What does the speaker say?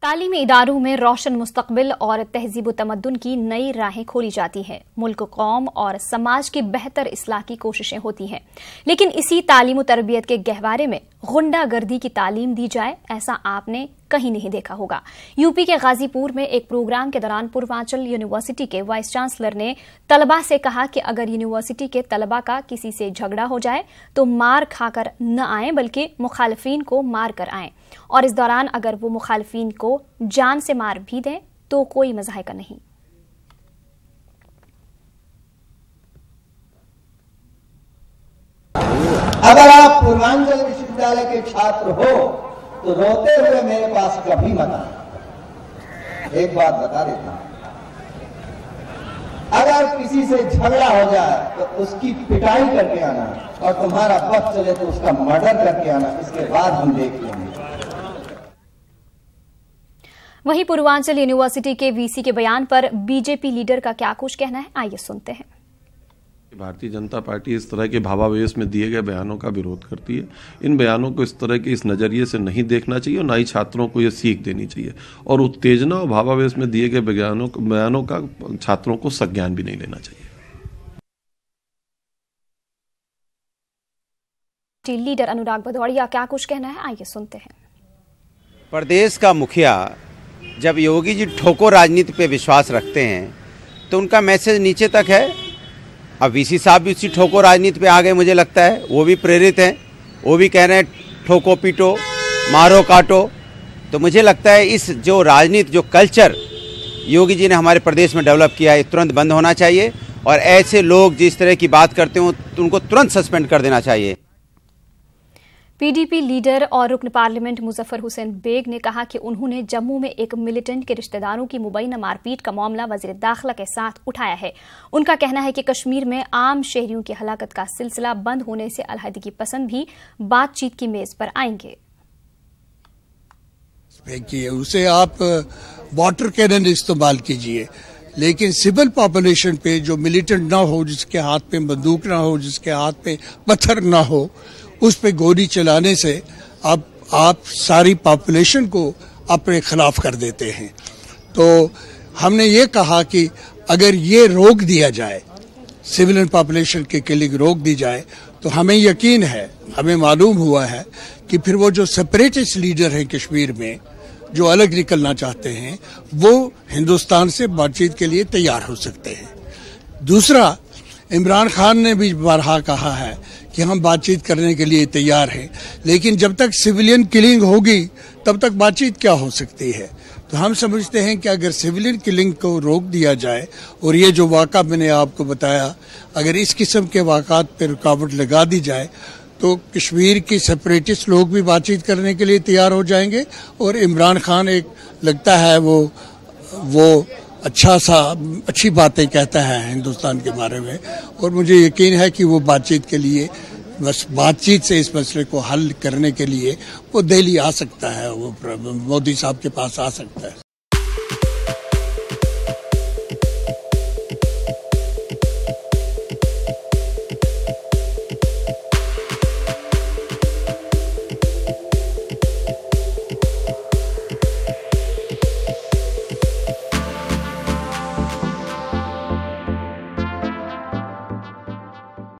तालीमी इदारों में रोशन मुस्तकबिल और तहजीब तमद्दुन की नई राहें खोली जाती हैं। मुल्क, कौम और समाज की बेहतर इस्लाह की कोशिशें होती हैं, लेकिन इसी तालीम और तरबियत के गहवारे में गुंडागर्दी की तालीम दी जाए, ऐसा आपने कहीं नहीं देखा होगा। यूपी के गाजीपुर में एक प्रोग्राम के दौरान पूर्वांचल यूनिवर्सिटी के वाइस चांसलर ने तलबा से कहा कि अगर यूनिवर्सिटी के तलबा का किसी से झगड़ा हो जाए तो मार खाकर न आए, बल्कि मुखालिफिन को मार कर आएं, और इस दौरान अगर वो मुखालिफिन को जान से मार भी दें तो कोई मज़ाहिका नहीं। अगर आप पूर्वांचल विश्वविद्यालय के छात्र हो तो रोते हुए मेरे पास कभी मत आना। एक बात बता देता हूं, अगर किसी से झगड़ा हो जाए तो उसकी पिटाई करके आना, और तुम्हारा बस चले तो उसका मर्डर करके आना, इसके बाद हम देख लेंगे। वहीं पूर्वांचल यूनिवर्सिटी के वीसी के बयान पर बीजेपी लीडर का क्या कुछ कहना है, आइए सुनते हैं। भारतीय जनता पार्टी इस तरह के भावावेश में दिए गए बयानों का विरोध करती है। इन बयानों को इस तरह के इस नजरिए से नहीं देखना चाहिए और ना ही छात्रों को ये सीख देनी चाहिए, और उत्तेजना और भावावेश में दिए गए बयानों का छात्रों को संज्ञान भी नहीं लेना चाहिए। लीडर अनुराग भदौड़िया क्या कुछ कहना है, आइए सुनते हैं। प्रदेश का मुखिया जब योगी जी ठोको राजनीति पे विश्वास रखते हैं तो उनका मैसेज नीचे तक है। अब वीसी साहब भी उसी ठोको राजनीति पे आ गए, मुझे लगता है वो भी प्रेरित हैं, वो भी कह रहे हैं ठोको पीटो मारो काटो। तो मुझे लगता है इस जो राजनीति, जो कल्चर योगी जी ने हमारे प्रदेश में डेवलप किया है, तुरंत बंद होना चाहिए, और ऐसे लोग जिस तरह की बात करते हो तो उनको तुरंत सस्पेंड कर देना चाहिए। पीडीपी लीडर और रुकन पार्लियामेंट मुजफ्फर हुसैन बेग ने कहा कि उन्होंने जम्मू में एक मिलिटेंट के रिश्तेदारों की मुबैना मारपीट का मामला वजीर दाखिला के साथ उठाया है। उनका कहना है कि कश्मीर में आम शहरियों की हलाकत का सिलसिला बंद होने से अलहदगी पसंद भी बातचीत की मेज पर आएंगे। उसे आप वाटर कैनन इस्तेमाल कीजिए, लेकिन सिविल पॉपुलेशन पे जो मिलिटेंट ना हो, जिसके हाथ पे बंदूक ना हो, जिसके हाथ पे पत्थर ना हो, उस पे गोली चलाने से आप सारी पॉपुलेशन को अपने खिलाफ कर देते हैं। तो हमने ये कहा कि अगर ये रोक दिया जाए, सिविलियन पॉपुलेशन की किलिंग रोक दी जाए, तो हमें यकीन है, हमें मालूम हुआ है कि फिर वो जो सेपरेटिस्ट लीडर हैं कश्मीर में, जो अलग निकलना चाहते हैं, वो हिंदुस्तान से बातचीत के लिए तैयार हो सकते हैं। दूसरा, इमरान खान ने भी बारहा कहा है कि हम बातचीत करने के लिए तैयार हैं, लेकिन जब तक सिविलियन किलिंग होगी तब तक बातचीत क्या हो सकती है। तो हम समझते हैं कि अगर सिविलियन किलिंग को रोक दिया जाए, और ये जो वाक़ा मैंने आपको बताया, अगर इस किस्म के वाक़ात पर रुकावट लगा दी जाए तो कश्मीर की सेपरेटिस्ट लोग भी बातचीत करने के लिए तैयार हो जाएंगे, और इमरान खान एक लगता है वो अच्छी बातें कहता है हिंदुस्तान के बारे में, और मुझे यकीन है कि वो बातचीत के लिए, बस बातचीत से इस मसले को हल करने के लिए वो दिल्ली आ सकता है, वो मोदी साहब के पास आ सकता है।